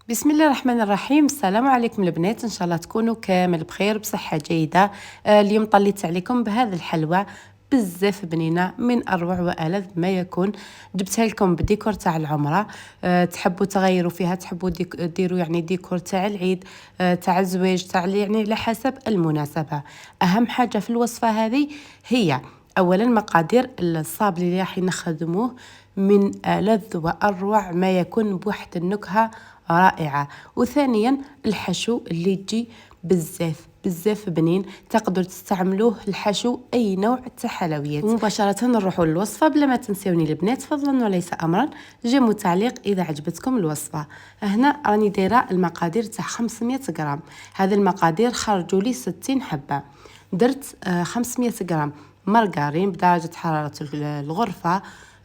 بسم الله الرحمن الرحيم. السلام عليكم البنات، ان شاء الله تكونوا كامل بخير بصحه جيده. اليوم طليت عليكم بهذه الحلوى بزاف بنينه من اروع والذ ما يكون. جبتها لكم بديكور تاع العمره. تحبوا تغيروا فيها، تحبوا ديروا يعني ديكور تاع العيد، تاع الزواج، تاع يعني على حسب المناسبه. اهم حاجه في الوصفه هذه هي اولا مقادير الصابلي اللي راح نخدموه من ألذ واروع ما يكون بواحد النكهه رائعة. وثانيا الحشو اللي تجي بزاف بنين، تقدروا تستعملوه الحشو اي نوع تاع حلويات. ومباشرة نروحوا للوصفة بلا ما تنسوني البنات فضلا وليس امرا جيموا تعليق اذا عجبتكم الوصفة. هنا راني دايره المقادير تاع 500 غرام. هذه المقادير خرجوا لي 60 حبة. درت 500 غرام مارغرين بدرجة حرارة الغرفة.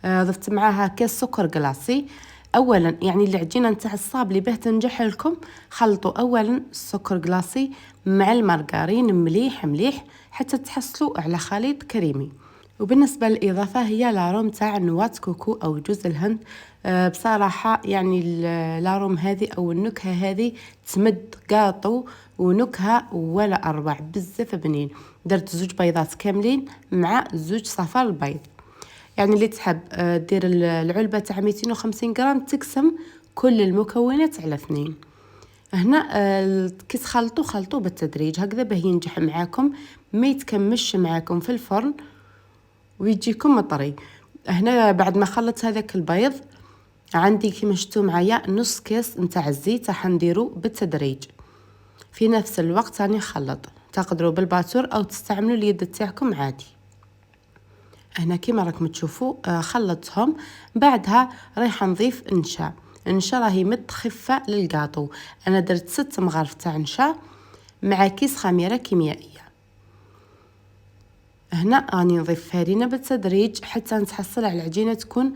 ضفت معاها كاس سكر كلاصي. اولا يعني العجينه نتاع الصابلي باه تنجح لكم، خلطوا اولا السكر كلاصي مع المارغرين مليح حتى تحصلوا على خليط كريمي. وبالنسبه للاضافه هي لاروم تاع نواه كوكو او جوز الهند. بصراحه يعني لاروم هذه او النكهه هذه تمد قاطو ونكهه ولا اروع بزاف بنين. درت 2 بيضات كاملين مع 2 صفار البيض. يعني اللي تحب دير العلبة تاع 250 غرام تقسم كل المكونات على 2. هنا كي خلطوا بالتدريج هكذا باه ينجح معاكم، ما يتكمش معاكم في الفرن ويجيكم طري. هنا بعد ما خلطت هذاك البيض عندي كيما شفتوا معايا نص كاس نتاع الزيت راح نديرو بالتدريج. في نفس الوقت راني نخلط، تقدروا بالباتور او تستعملوا اليد تاعكم عادي. هنا كيما راكم تشوفوا خلطتهم. بعدها رايحه نضيف نشا راهي مد خفه للقاطو. انا درت 6 مغارف تاع نشا مع كيس خميره كيميائيه. هنا راني نضيف فرينه بالتدريج حتى نتحصل على العجينه تكون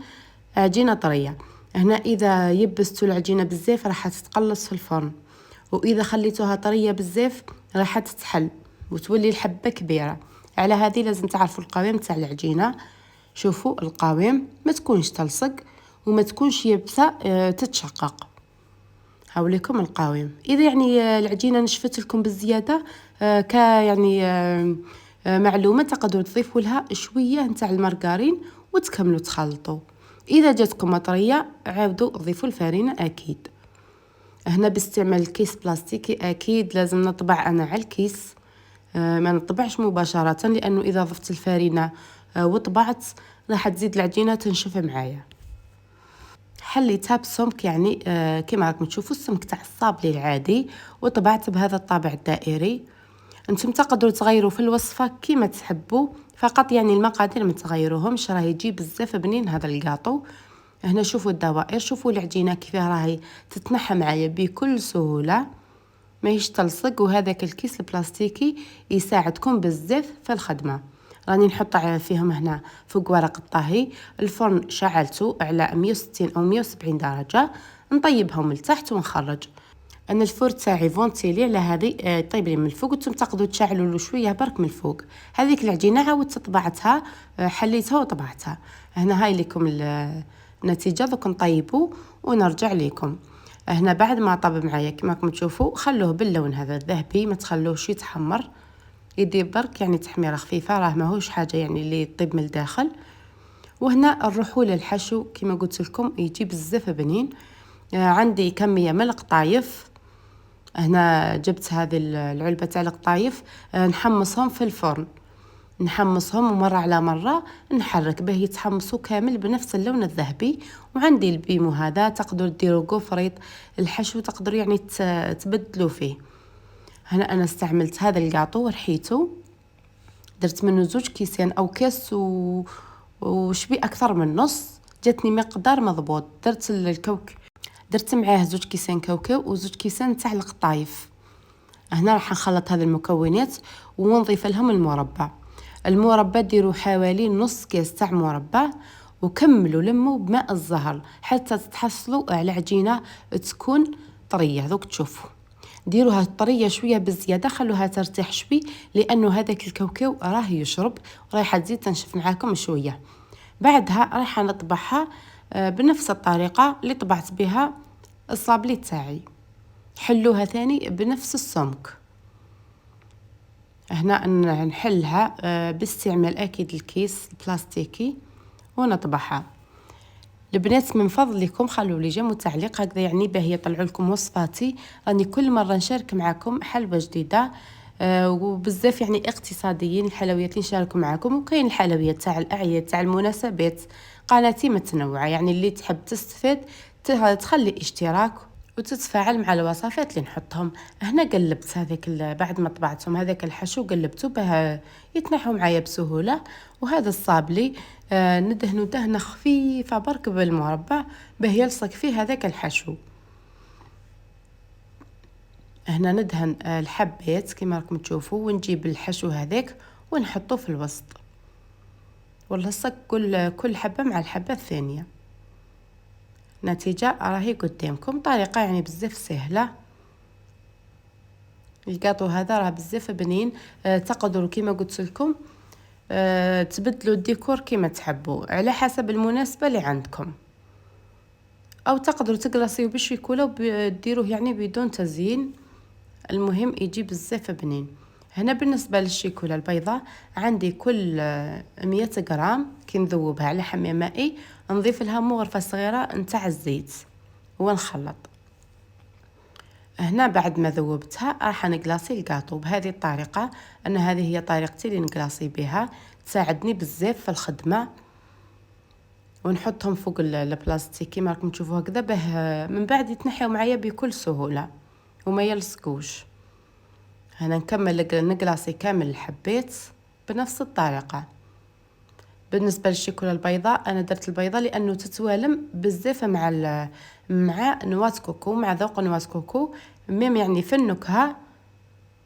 عجينه طريه. هنا اذا يبستوا العجينه بزاف راح تتقلص في الفرن، واذا خليتوها طريه بزاف راح تتحل وتولي الحبه كبيره. على هذه لازم تعرفوا القوام تاع العجينه. شوفوا القوام ما تكونش تلصق وما تكونش يابسه تتشقق. هاوليكم القوام. اذا يعني العجينه نشفت لكم بزياده يعني معلومه، تقدروا تضيفوا لها شويه نتاع المارغرين وتكملوا تخلطوا. اذا جاتكم طريه عاودوا ضيفوا الفرينه اكيد. هنا باستعمال كيس بلاستيكي اكيد لازم نطبع انا على الكيس، ما نطبعش مباشره، لانه اذا ضفت الفرينه وطبعت راح تزيد العجينه تنشف معايا. حليتها بسمك يعني كما راكم تشوفوا السمك تاع الصابلي العادي، وطبعت بهذا الطابع الدائري. انتم تقدروا تغيروا في الوصفه كيما تحبوا، فقط يعني المقادير ما تغيروهمش، راه يجي بزاف بنين هذا الكاطو. هنا شوفوا الدوائر، شوفوا العجينه كيف راهي تتنحى معايا بكل سهوله، ماهيش تلصق. وهذاك الكيس البلاستيكي يساعدكم بزاف في الخدمه. راني نحط فيهم هنا فوق ورق الطهي. الفرن شعلته على 160 او 170 درجه، نطيبهم لتحت ونخرج. انا الفور تاعي فونتيلي على هذه طيب لي من الفوق، وانتم تقدروا تشعلوا له شويه برك من الفوق. هذيك العجينه عاودت طبعتها، حليتها وطبعتها. هنا هاي لكم النتيجه. دوك نطيبوا ونرجع لكم. هنا بعد ما طاب معايا كما راكم تشوفوا خلوه باللون هذا الذهبي، ما تخلوهش يتحمر، يدير برك يعني تحميره خفيفه، راه ماهوش حاجه يعني اللي يطيب من الداخل. وهنا نروحوا للحشو كما قلت لكم يجي بزاف بنين. عندي كميه من القطايف. هنا جبت هذه العلبه تاع القطايف، نحمصهم في الفرن، نحمصهم ومره على مره نحرك باه يتحمصوا كامل بنفس اللون الذهبي. وعندي البيمو هذا، تقدروا ديروا قفريط الحشو، تقدروا يعني تبدلوا فيه. هنا انا استعملت هذا الكاطو ورحيته، درت منه 2 كيسين او كاس وشبي اكثر من نص، جاتني مقدار مضبوط. درت درت معاه 2 كيسين كاوكاو و2 كيسين تاع القطايف. هنا راح نخلط هذه المكونات ونضيف لهم المربى ديروا حوالي نص كاس تاع مربى، وكملوا لموا بماء الزهر حتى تحصلوا على عجينه تكون طريه. دوك تشوفوا ديروها طريه شويه بزياده، خلوها ترتاح شوي، لانه هذاك الكاوكاو راه يشرب، رايحه تزيد تنشف معاكم شويه. بعدها رايحه نطبعها بنفس الطريقه اللي طبعت بها الصابلي تاعي. حلوها ثاني بنفس السمك. هنا نحلها باستعمال اكيد الكيس البلاستيكي ونطبعها. البنات من فضلكم خلوا لي جيم وتعليق هكذا، يعني باه يطلعوا لكم وصفاتي. راني كل مره نشارك معكم حلوه جديده وبزاف يعني اقتصاديين الحلويات اللي نشارك معكم. وكاين الحلويات تاع الاعياد تاع المناسبات. قناتي متنوعه، يعني اللي تحب تستفاد تخلي اشتراك وتتفاعل مع الوصفات اللي نحطهم. هنا قلبت هذيك بعد ما طبعتهم هذاك الحشو قلبته باه يتنحوا معايا بسهوله. وهذا الصابلي ندهنه دهنه خفيفه برك بالمربع باه يلصق فيه هذاك الحشو. هنا ندهن الحبات كما راكم تشوفوا، ونجيب الحشو هذاك ونحطه في الوسط ونلصق كل حبه مع الحبه الثانيه. نتيجة راهي قدامكم، طريقة يعني بزاف سهلة. الكاطو هذا راه بزاف بنين. تقدروا كما قلت لكم تبدلوا الديكور كما تحبوا على حسب المناسبة اللي عندكم، او تقدروا تقلصيو بالشيكولا وديروه يعني بدون تزيين. المهم يجي بزاف بنين. هنا بالنسبة للشيكولا البيضاء عندي كل 100 غرام كي نذوبها على حمية مائي نضيف لها مغرفة صغيرة نتاع الزيت ونخلط. هنا بعد ما ذوبتها راح نقلاصي الكاطو بهذه الطريقة. أن هذه هي طريقتي اللي نقلاصي بها، تساعدني بزاف في الخدمة. ونحطهم فوق البلاستيك كما راكم تشوفوا هكذا باه من بعد يتنحيو معايا بكل سهولة وما يلصقوش. هنا نكمل نقلاصي كامل الحبات بنفس الطريقة. بالنسبة للشيكولا البيضاء أنا درت البيضاء لأنه تتوالم بزاف مع نواة كوكو، مع ذوق نواة كوكو ميم يعني في النكهة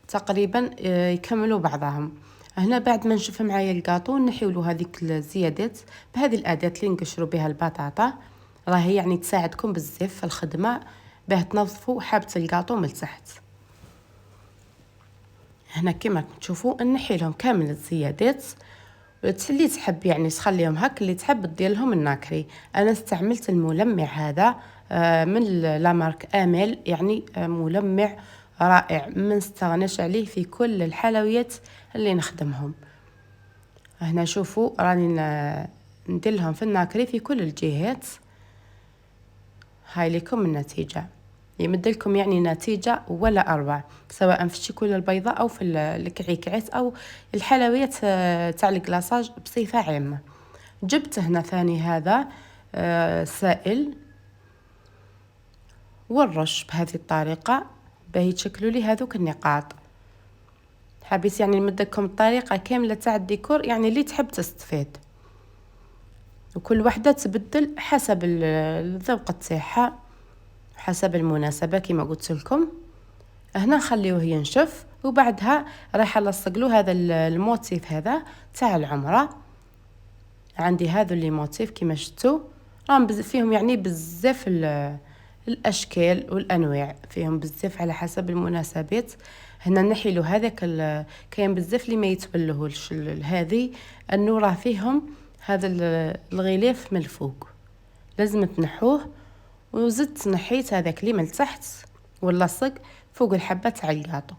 تقريبا يكملوا بعضهم. هنا بعد ما نشوف معايا الكاطو نحيولو هذيك الزيادات بهذه الأداة اللي نقشروا بها البطاطا. راهي يعني تساعدكم بزاف في الخدمة باه تنظفوا حابة الكاطو من تحت. هنا كما تشوفوا نحي لهم كامل الزيادات. اللي تحب يعني تخليهم هك، اللي تحب دير لهم الناكري. انا استعملت الملمع هذا من لا مارك امل، يعني ملمع رائع ما نستغناش عليه في كل الحلويات اللي نخدمهم. هنا شوفوا راني ندير لهم في الناكري في كل الجهات. هاي لكم النتيجه، يمدلكم يعني نتيجة ولا أروع، سواء في الشيكولا البيضاء أو في الكعكات أو الحلويات تاع الكلاصاج بصفة عامة. جبت هنا ثاني هذا سائل والرش بهذه الطريقة باه يتشكلوا لي هذوك النقاط. حبيت يعني نمدلكم الطريقة كاملة تاع الديكور، يعني اللي تحب تستفاد، وكل وحدة تبدل حسب الذوق تاعها حسب المناسبة كما قلت لكم. هنا نخليوه ينشف وبعدها راح نلصق له هذا الموتيف هذا تاع العمرة. عندي هذا اللي موتيف كما شفتوا راهم فيهم يعني بزاف الاشكال والانواع، فيهم بزاف على حسب المناسبات. هنا نحي له هذاك كاين بزاف اللي ما يتبلهوش هذه انه راه فيهم هذا الغلاف من الفوق لازم تنحوه. وزدت نحيت هذاك اللي من تحت ونلصق فوق الحبة تاع الكاطو.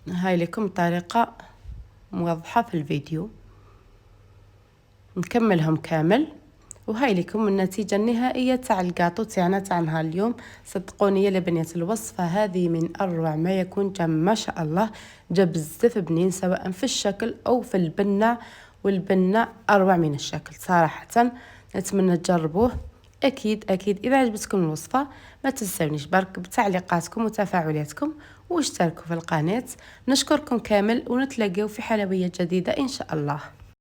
هاي لكم طريقة موضحة في الفيديو. نكملهم كامل وهاي لكم النتيجة النهائية تاع الكاطو تاعنا تاع نهار اليوم. صدقوني يا بنات الوصفة هذه من أروع ما يكون، جا ما شاء الله جا بزاف بنين سواء في الشكل أو في البنة، والبنة أروع من الشكل صراحة. نتمنى تجربوه. أكيد إذا عجبتكم الوصفة ما تنسونيش برك بتعليقاتكم وتفاعلاتكم واشتركوا في القناة. نشكركم كامل ونتلاقاو في حلويات جديدة إن شاء الله.